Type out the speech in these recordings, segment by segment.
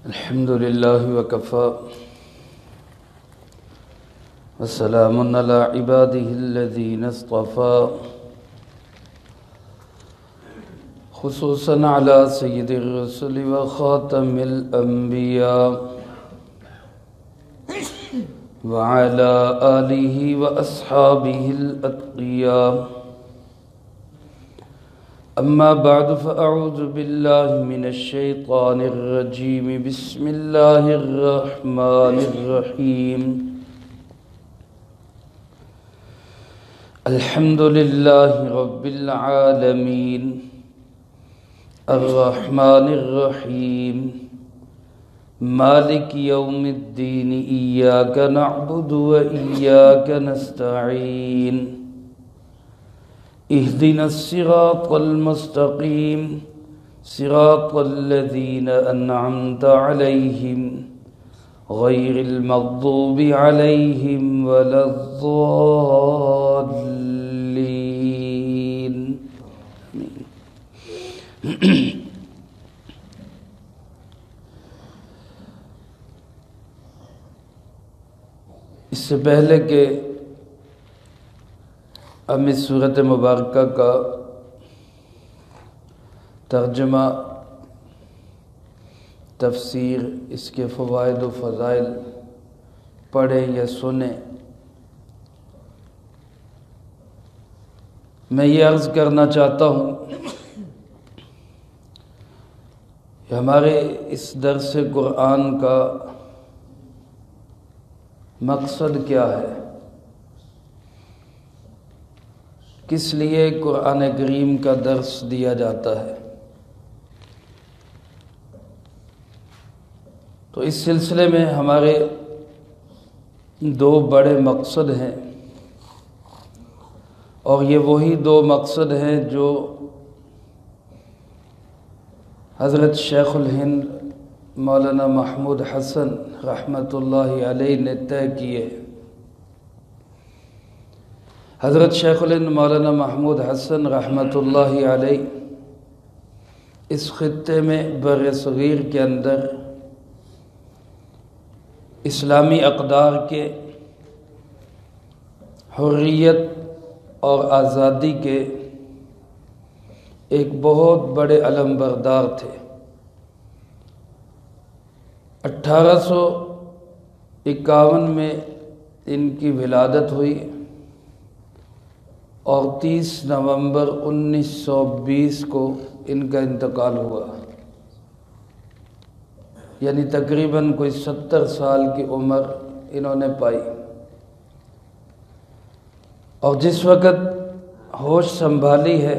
الحمد لله وكفى وسلام على عباده الذين اصطفى خصوصا على سيد الرسل وخاتم الأنبياء وعلى آله وأصحابه الأتقياء. أما بعد فأعوذ بالله من الشيطان الرجيم. بسم الله الرحمن الرحيم. الحمد لله رب العالمين الرحمن الرحيم مالك يوم الدين. إياك نعبد وإياك نستعين. اهدنا الصراط المستقيم صراط الذين أنعمت عليهم غير المغضوب عليهم ولا الضالين. اس سے پہلے کہ ہم اس سورۃ مبارکہ کا ترجمہ، تفسیر، اس کے فوائد و فضائل پڑھیں یا سنیں، میں یہ عرض کرنا چاہتا ہوں کہ ہمارے اس درس قرآن کا مقصد کیا ہے، کس لیے قرآن کریم کا درس دیا جاتا ہے. تو اس سلسلے میں ہمارے دو بڑے مقصد ہیں، اور یہ وہی دو مقصد ہیں جو حضرت شیخ الہند مولانا محمود حسن رحمۃ اللہ علیہ نے طے کیے. حضرت شیخ الہند مولانا محمود حسن رحمۃ اللہ علیہ اس خطے میں بر صغیر کے اندر اسلامی اقدار کے، حریت اور آزادی کے ایک بہت بڑے علم بردار تھے. 1851 میں ان کی ولادت ہوئی اور 30 نومبر 1920 کو ان کا انتقال ہوا، یعنی تقریباً کوئی 70 سال کی عمر انہوں نے پائی. اور جس وقت ہوش سنبھالی ہے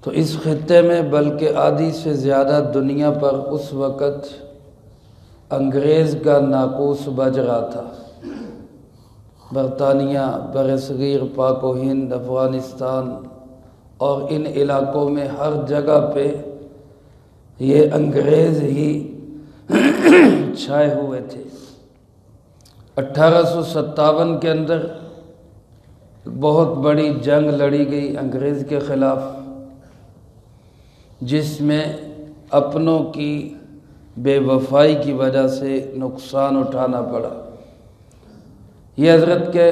تو اس خطے میں بلکہ آدھی سے زیادہ دنیا پر اس وقت انگریز کا ناقوس بج رہا تھا. برطانیہ، برصغیر، پاک و ہند، افغانستان اور ان علاقوں میں ہر جگہ پہ یہ انگریز ہی چھائے ہوئے تھے. 1857 کے اندر بہت بڑی جنگ لڑی گئی انگریز کے خلاف، جس میں اپنوں کی بے وفائی کی وجہ سے نقصان اٹھانا پڑا. یہ حضرت کے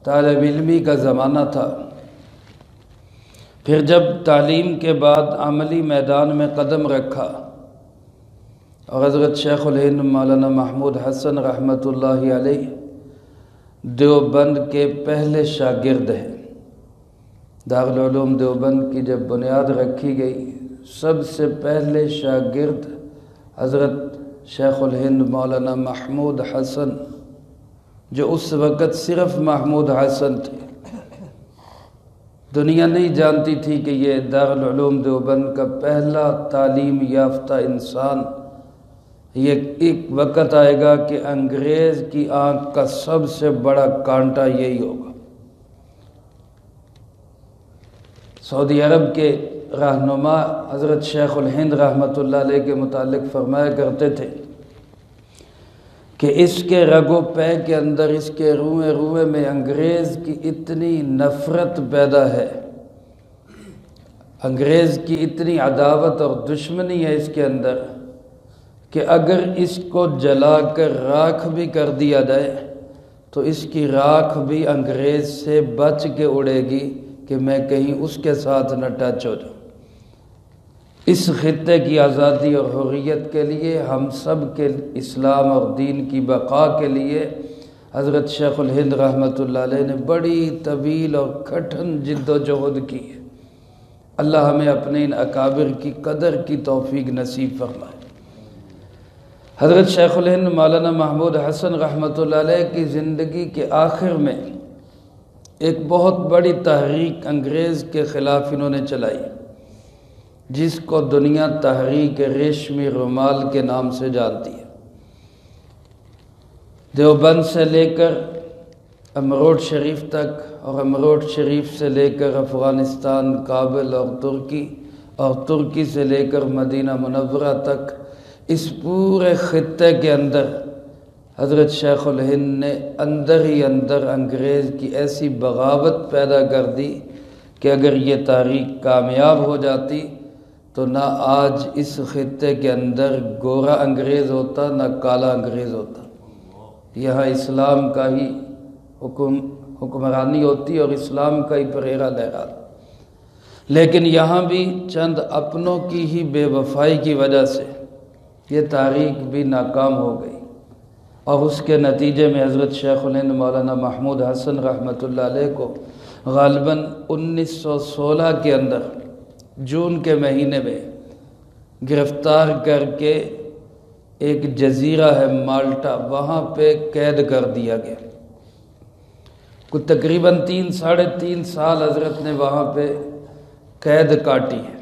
طالب علمی کا زمانہ تھا. پھر جب تعلیم کے بعد عملی میدان میں قدم رکھا، اور حضرت شیخ الہند مولانا محمود حسن رحمۃ اللہ علیہ دیوبند کے پہلے شاگرد ہیں. دارالعلوم دیوبند کی جب بنیاد رکھی گئی، سب سے پہلے شاگرد حضرت شیخ الہند مولانا محمود حسن، جو اس وقت صرف محمود حسن تھے. دنیا نہیں جانتی تھی کہ یہ دارالعلوم دیوبند کا پہلا تعلیم یافتہ انسان. یہ ایک وقت آئے گا کہ انگریز کی آنکھ کا سب سے بڑا کانٹا یہی ہوگا. سعودی عرب کے رہنما حضرت شیخ الہند رحمۃ اللہ علیہ کے متعلق فرمایا کرتے تھے کہ اس کے رگ و پے کے اندر، اس کے روئے روئے میں انگریز کی اتنی نفرت پیدا ہے، انگریز کی اتنی عداوت اور دشمنی ہے اس کے اندر کہ اگر اس کو جلا کر راکھ بھی کر دیا جائے تو اس کی راکھ بھی انگریز سے بچ کے اڑے گی کہ میں کہیں اس کے ساتھ نہ ٹچ ہو جاؤں۔ اس خطے کی آزادی اور حریت کے لیے، ہم سب کے اسلام اور دین کی بقا کے لیے حضرت شیخ الہند رحمۃ اللہ علیہ نے بڑی طویل اور کٹھن جد و جہد کی ہے۔ اللہ ہمیں اپنے ان اکابر کی قدر کی توفیق نصیب فرمائے۔ حضرت شیخ الہند مولانا محمود حسن رحمۃ اللہ علیہ کی زندگی کے آخر میں ایک بہت بڑی تحریک انگریز کے خلاف انہوں نے چلائی، جس کو دنیا تحریک ریشمی رومال کے نام سے جانتی ہے۔ دیوبند سے لے کر امروٹ شریف تک اور امروٹ شریف سے لے کر افغانستان، کابل اور ترکی سے لے کر مدینہ منورہ تک، اس پورے خطے کے اندر حضرت شیخ الہند نے اندر ہی اندر انگریز کی ایسی بغاوت پیدا کر دی کہ اگر یہ تحریک کامیاب ہو جاتی تو نہ آج اس خطے کے اندر گورا انگریز ہوتا نہ کالا انگریز ہوتا، یہاں اسلام کا ہی حکمرانی ہوتی اور اسلام کا ہی پریرا لہراتا۔ لیکن یہاں بھی چند اپنوں کی ہی بے وفائی کی وجہ سے یہ تحریک بھی ناکام ہو گئی، اور اس کے نتیجے میں حضرت شیخ الہند مولانا محمود حسن رحمۃ اللہ علیہ کو غالباً 1916 کے اندر جون کے مہینے میں گرفتار کر کے ایک جزیرہ ہے مالٹا، وہاں پہ قید کر دیا گیا۔ کچھ تقریباً 3.5 سال حضرت نے وہاں پہ قید کاٹی ہے،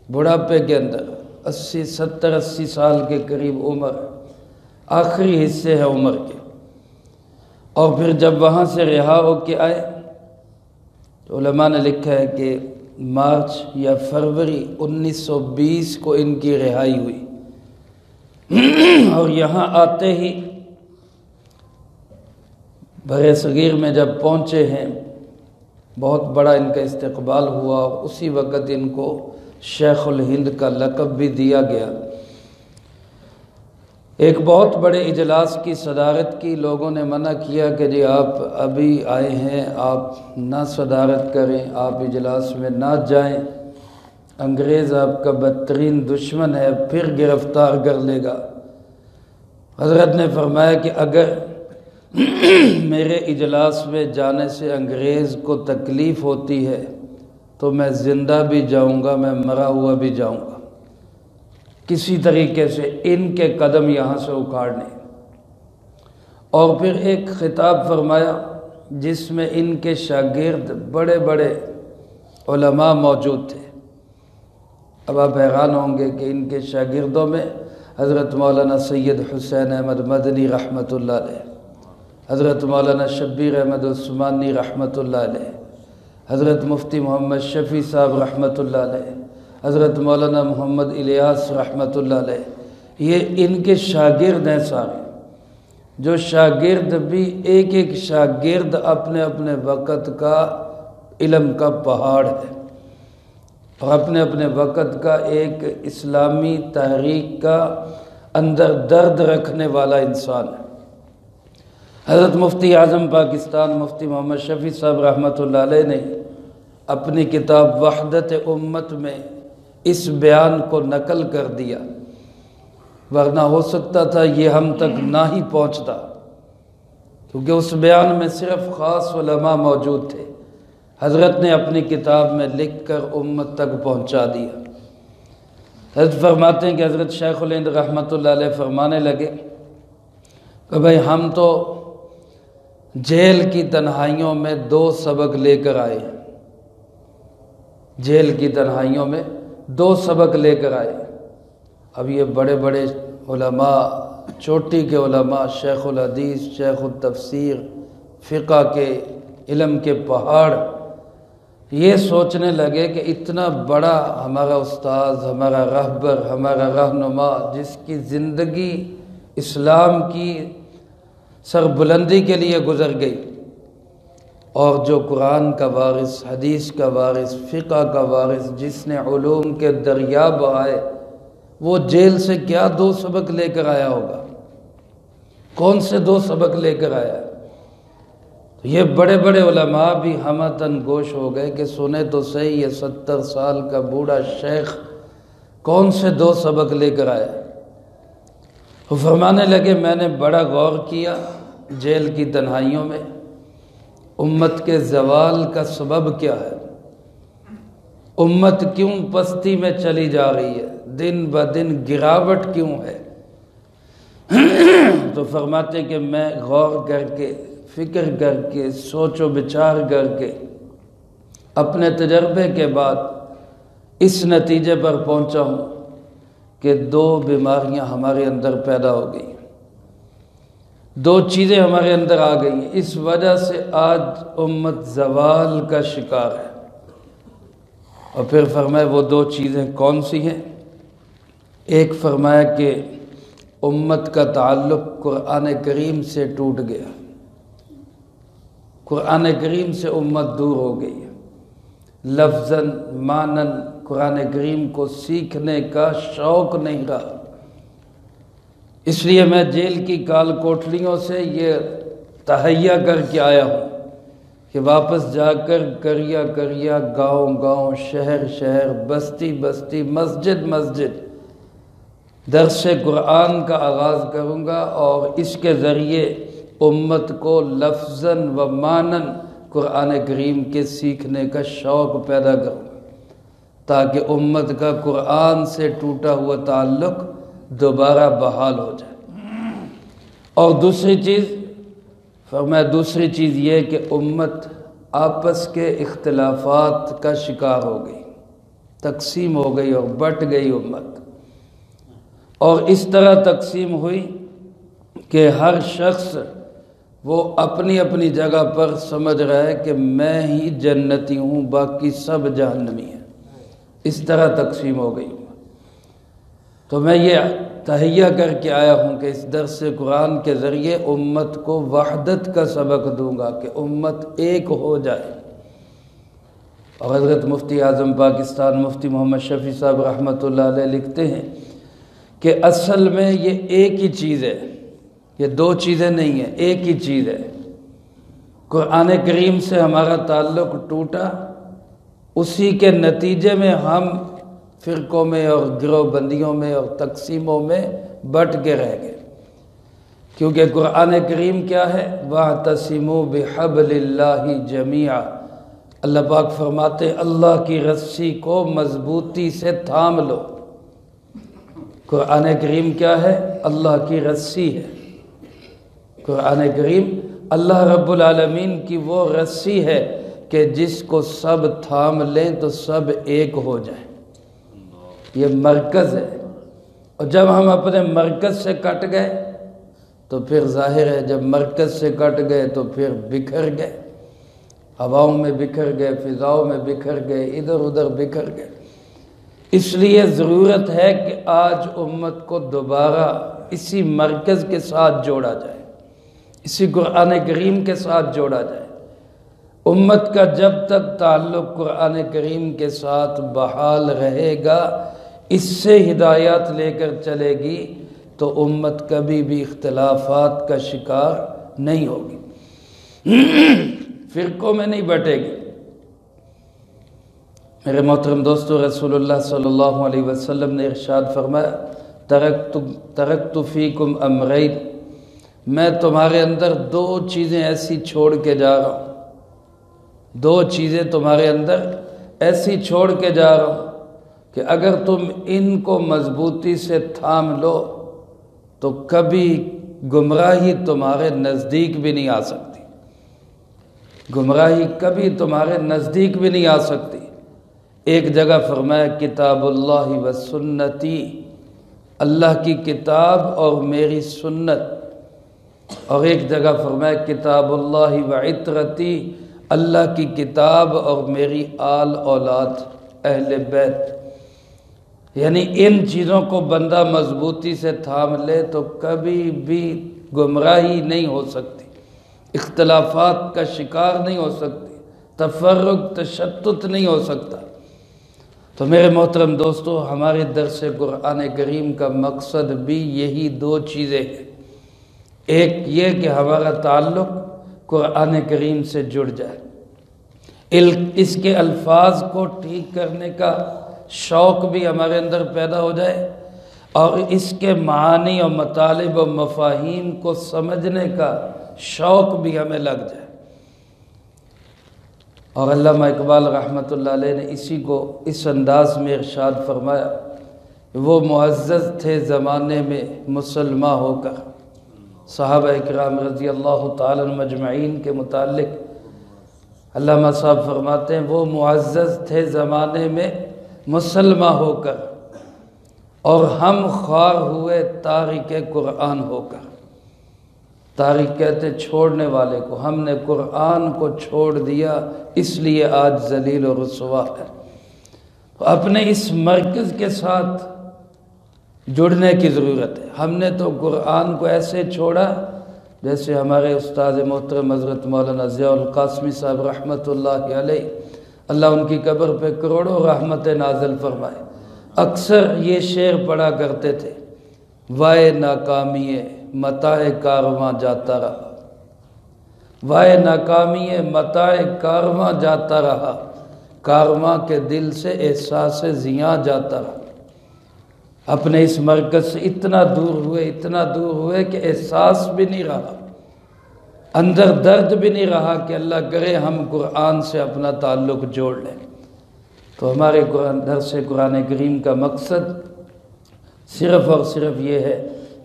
بڑھاپے کے اندر 70-80 سال کے قریب عمر، آخری حصے ہے عمر کے۔ اور پھر جب وہاں سے رہا ہو کے آئے تو علماء نے لکھا ہے کہ مارچ یا فروری 1920 کو ان کی رہائی ہوئی، اور یہاں آتے ہی بر صغیر میں جب پہنچے ہیں بہت بڑا ان کا استقبال ہوا، اور اسی وقت ان کو شیخ الہند کا لقب بھی دیا گیا۔ ایک بہت بڑے اجلاس کی صدارت کی، لوگوں نے منع کیا کہ جی آپ ابھی آئے ہیں، آپ نہ صدارت کریں، آپ اجلاس میں نہ جائیں، انگریز آپ کا بدترین دشمن ہے، پھر گرفتار کر لے گا۔ حضرت نے فرمایا کہ اگر میرے اجلاس میں جانے سے انگریز کو تکلیف ہوتی ہے تو میں زندہ بھی جاؤں گا، میں مرا ہوا بھی جاؤں گا، کسی طریقے سے ان کے قدم یہاں سے اکھاڑنے۔ اور پھر ایک خطاب فرمایا جس میں ان کے شاگرد بڑے بڑے علماء موجود تھے۔ اب آپ حیران ہوں گے کہ ان کے شاگردوں میں حضرت مولانا سید حسین احمد مدنی رحمۃ اللہ علیہ، حضرت مولانا شبیر احمد عثمانی رحمۃ اللہ علیہ، حضرت مفتی محمد شفیع صاحب رحمۃ اللہ علیہ، حضرت مولانا محمد الیاس رحمۃ اللہ علیہ، یہ ان کے شاگرد ہیں سارے، جو شاگرد بھی ایک ایک شاگرد اپنے اپنے وقت کا علم کا پہاڑ ہے، اور اپنے اپنے وقت کا ایک اسلامی تحریک کا اندر درد رکھنے والا انسان ہے۔ حضرت مفتی اعظم پاکستان مفتی محمد شفیع صاحب رحمۃ اللہ علیہ نے اپنی کتاب وحدت امت میں اس بیان کو نقل کر دیا، ورنہ ہو سکتا تھا یہ ہم تک نہ ہی پہنچتا، کیونکہ اس بیان میں صرف خاص علماء موجود تھے۔ حضرت نے اپنی کتاب میں لکھ کر امت تک پہنچا دیا۔ حضرت فرماتے ہیں کہ حضرت شیخ الہند رحمۃ اللہ علیہ فرمانے لگے کہ بھائی ہم تو جیل کی تنہائیوں میں 2 سبق لے کر آئے ہیں، جیل کی تنہائیوں میں 2 سبق لے کر آئے۔ اب یہ بڑے بڑے علماء، چوٹی کے علماء، شیخ الحدیث، شیخ التفسیر، فقہ کے علم کے پہاڑ، یہ سوچنے لگے کہ اتنا بڑا ہمارا استاذ، ہمارا رہبر، ہمارا رہنما، جس کی زندگی اسلام کی سربلندی کے لیے گزر گئی، اور جو قرآن کا وارث، حدیث کا وارث، فقہ کا وارث، جس نے علوم کے دریا بہائے، وہ جیل سے کیا 2 سبق لے کر آیا ہوگا؟ کون سے 2 سبق لے کر آیا؟ یہ بڑے بڑے علماء بھی ہمتاً گوش ہو گئے کہ سنے تو صحیح، یہ 70 سال کا بوڑھا شیخ کون سے 2 سبق لے کر آیا؟ وہ فرمانے لگے میں نے بڑا غور کیا جیل کی تنہائیوں میں، امت کے زوال کا سبب کیا ہے، امت کیوں پستی میں چلی جا رہی ہے، دن بدن گراوٹ کیوں ہے؟ تو فرماتے کہ میں غور کر کے، فکر کر کے، سوچ و بچار کر کے، اپنے تجربے کے بعد اس نتیجے پر پہنچا ہوں کہ 2 بیماریاں ہمارے اندر پیدا ہو گئی، 2 چیزیں ہمارے اندر آ گئی ہیں، اس وجہ سے آج امت زوال کا شکار ہے۔ اور پھر فرمایا وہ 2 چیزیں کون سی ہیں؟ ایک فرمایا کہ امت کا تعلق قرآن کریم سے ٹوٹ گیا، قرآن کریم سے امت دور ہو گئی ہے، لفظاً معناً قرآن کریم کو سیکھنے کا شوق نہیں رہا۔ اس لیے میں جیل کی کال کوٹڑیوں سے یہ تہیہ کر کے آیا ہوں کہ واپس جا کر کریا کریا، گاؤں گاؤں، شہر شہر، بستی بستی، مسجد مسجد درس قرآن کا آغاز کروں گا، اور اس کے ذریعے امت کو لفظاً و معناً قرآن کریم کے سیکھنے کا شوق پیدا کروں گا، تاکہ امت کا قرآن سے ٹوٹا ہوا تعلق دوبارہ بحال ہو جائے۔ اور دوسری چیز فرمایا، دوسری چیز یہ کہ امت آپس کے اختلافات کا شکار ہو گئی، تقسیم ہو گئی اور بٹ گئی امت، اور اس طرح تقسیم ہوئی کہ ہر شخص وہ اپنی اپنی جگہ پر سمجھ رہا ہے کہ میں ہی جنتی ہوں، باقی سب جہنمی ہیں، اس طرح تقسیم ہو گئی۔ تو میں یہ تہیہ کر کے آیا ہوں کہ اس درس قرآن کے ذریعے امت کو وحدت کا سبق دوں گا کہ امت ایک ہو جائے۔ اور حضرت مفتی اعظم پاکستان مفتی محمد شفیع صاحب رحمۃ اللہ علیہ لکھتے ہیں کہ اصل میں یہ ایک ہی چیز ہے، یہ 2 چیزیں نہیں ہیں، ایک ہی چیز ہے۔ قرآن کریم سے ہمارا تعلق ٹوٹا، اسی کے نتیجے میں ہم فرقوں میں اور گروہ بندیوں میں اور تقسیموں میں بٹ کے رہ گئے، کیونکہ قرآن کریم کیا ہے؟ وَاعْتَصِمُوا بِحَبْلِ اللَّهِ جَمِيعًا، اللہ پاک فرماتے اللہ کی رسی کو مضبوطی سے تھام لو۔ قرآن کریم کیا ہے؟ اللہ کی رسی ہے، قرآن کریم اللہ رب العالمین کی وہ رسی ہے کہ جس کو سب تھام لیں تو سب ایک ہو جائیں، یہ مرکز ہے۔ اور جب ہم اپنے مرکز سے کٹ گئے تو پھر ظاہر ہے جب مرکز سے کٹ گئے تو پھر بکھر گئے، ہواؤں میں بکھر گئے، فضاؤں میں بکھر گئے، ادھر ادھر بکھر گئے۔ اس لیے ضرورت ہے کہ آج امت کو دوبارہ اسی مرکز کے ساتھ جوڑا جائے، اسی قرآن کریم کے ساتھ جوڑا جائے۔ امت کا جب تک تعلق قرآن کریم کے ساتھ بحال رہے گا، اس سے ہدایات لے کر چلے گی، تو امت کبھی بھی اختلافات کا شکار نہیں ہوگی، فرقوں میں نہیں بٹے گی۔ میرے محترم دوستو، رسول اللہ صلی اللہ علیہ وسلم نے ارشاد فرمایا، ترکت فیکم امرین، میں تمہارے اندر 2 چیزیں ایسی چھوڑ کے جا رہا ہوں، 2 چیزیں تمہارے اندر ایسی چھوڑ کے جا رہا ہوں کہ اگر تم ان کو مضبوطی سے تھام لو تو کبھی گمراہی تمہارے نزدیک بھی نہیں آ سکتی، گمراہی کبھی تمہارے نزدیک بھی نہیں آ سکتی۔ ایک جگہ فرمایا کتاب اللہ و سنتی، اللہ کی کتاب اور میری سنت، اور ایک جگہ فرمایا کتاب اللہ و عطرتی، اللہ کی کتاب اور میری آل اولاد اہل بیت، یعنی ان چیزوں کو بندہ مضبوطی سے تھام لے تو کبھی بھی گمراہی نہیں ہو سکتی، اختلافات کا شکار نہیں ہو سکتی، تفرق تشتت نہیں ہو سکتا۔ تو میرے محترم دوستو، ہمارے درس قرآن کریم کا مقصد بھی یہی دو چیزیں ہیں۔ ایک یہ کہ ہمارا تعلق قرآن کریم سے جڑ جائے، اس کے الفاظ کو ٹھیک کرنے کا شوق بھی ہمارے اندر پیدا ہو جائے، اور اس کے معانی اور مطالب و مفاہیم کو سمجھنے کا شوق بھی ہمیں لگ جائے۔ اور علامہ اقبال رحمۃ اللہ علیہ نے اسی کو اس انداز میں ارشاد فرمایا، وہ معزز تھے زمانے میں مسلمہ ہو کر۔ صحابہ اکرام رضی اللہ تعالیٰ عنہ مجمعین کے متعلق علامہ صاحب فرماتے ہیں، وہ معزز تھے زمانے میں مسلمہ ہو کر، اور ہم خوار ہوئے تارک قرآن ہو کر۔ تارک کہتے چھوڑنے والے کو، ہم نے قرآن کو چھوڑ دیا، اس لیے آج ذلیل و رسوا ہے۔ اپنے اس مرکز کے ساتھ جڑنے کی ضرورت ہے۔ ہم نے تو قرآن کو ایسے چھوڑا جیسے ہمارے استاد محترم حضرت مولانا ضیاء القاسمی صاحب رحمۃ اللہ علیہ، اللہ ان کی قبر پہ کروڑوں رحمت نازل فرمائے، اکثر یہ شعر پڑھا کرتے تھے، وائے ناکامی متاع کارواں جاتا رہا، وائے ناکامی متاع کارواں جاتا رہا، کارواں کے دل سے احساس زیاں جاتا رہا۔ اپنے اس مرکز سے اتنا دور ہوئے کہ احساس بھی نہیں رہا، اندر درد بھی نہیں رہا کہ اللہ کرے ہم قرآن سے اپنا تعلق جوڑ لیں۔ تو ہمارے درس قرآن کریم کا مقصد صرف اور صرف یہ ہے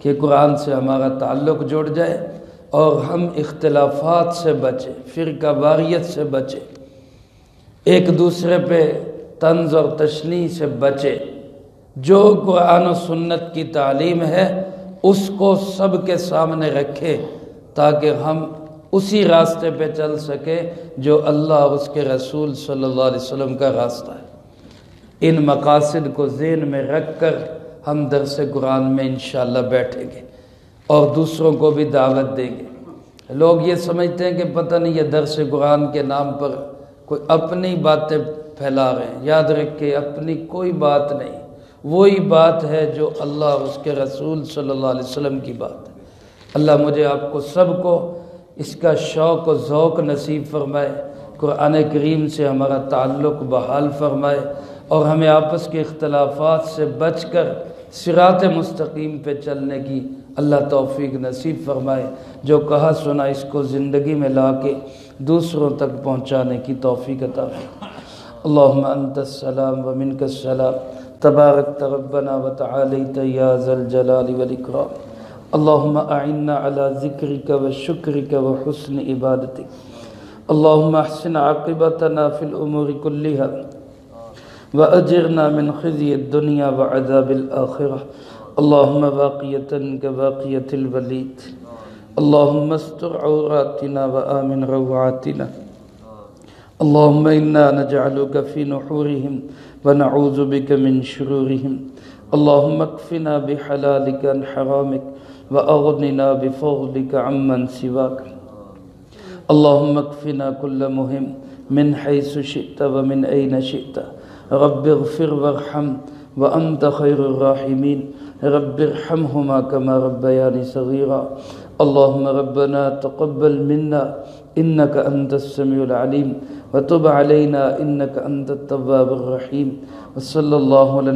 کہ قرآن سے ہمارا تعلق جڑ جائے، اور ہم اختلافات سے بچیں، فرقہ واریت سے بچیں، ایک دوسرے پہ طنز اور تشنیع سے بچیں۔ جو قرآن و سنت کی تعلیم ہے اس کو سب کے سامنے رکھے، تاکہ ہم اسی راستے پہ چل سکیں جو اللہ اور اس کے رسول صلی اللہ علیہ وسلم کا راستہ ہے۔ ان مقاصد کو ذہن میں رکھ کر ہم درس قرآن میں انشاءاللہ بیٹھیں گے اور دوسروں کو بھی دعوت دیں گے۔ لوگ یہ سمجھتے ہیں کہ پتہ نہیں یہ درس قرآن کے نام پر کوئی اپنی باتیں پھیلا رہے ہیں۔ یاد رکھے، اپنی کوئی بات نہیں، وہی بات ہے جو اللہ اور اس کے رسول صلی اللہ علیہ وسلم کی بات ہے۔ اللہ مجھے آپ کو سب کو اس کا شوق و ذوق نصیب فرمائے، قرآن کریم سے ہمارا تعلق بحال فرمائے، اور ہمیں آپس کے اختلافات سے بچ کر صراط مستقیم پہ چلنے کی اللہ توفیق نصیب فرمائے۔ جو کہا سنا اس کو زندگی میں لا کے دوسروں تک پہنچانے کی توفیق عطا فرمائے۔ اللہم انت السلام و منک السلام، تبارکت ربنا و تعالیت یا ذا الجلال والاکرام۔ اللہم اعنا علی ذکرک و شکرک و حسن عبادتک۔ اللہم احسن عاقبتنا فی الامور کلہا وأجرنا من خزي الدنيا وعذاب الآخرة۔ اللهم باقية كباقية الوليد، اللهم استر عوراتنا وآمن روعاتنا، اللهم إنا نجعلك في نحورهم ونعوذ بك من شرورهم، اللهم اكفنا بحلالك عن حرامك وأغننا بفضلك عمن سواك، اللهم اكفنا كل مهم من حيث شئت ومن أين شئت، رب اغفر وارحم وأنت خير الراحمين، رب ارحمهما كما ربياني صغيرا، اللهم ربنا تقبل منا إنك أنت السميع العليم وتب علينا إنك أنت التواب الرحيم، وصلى الله على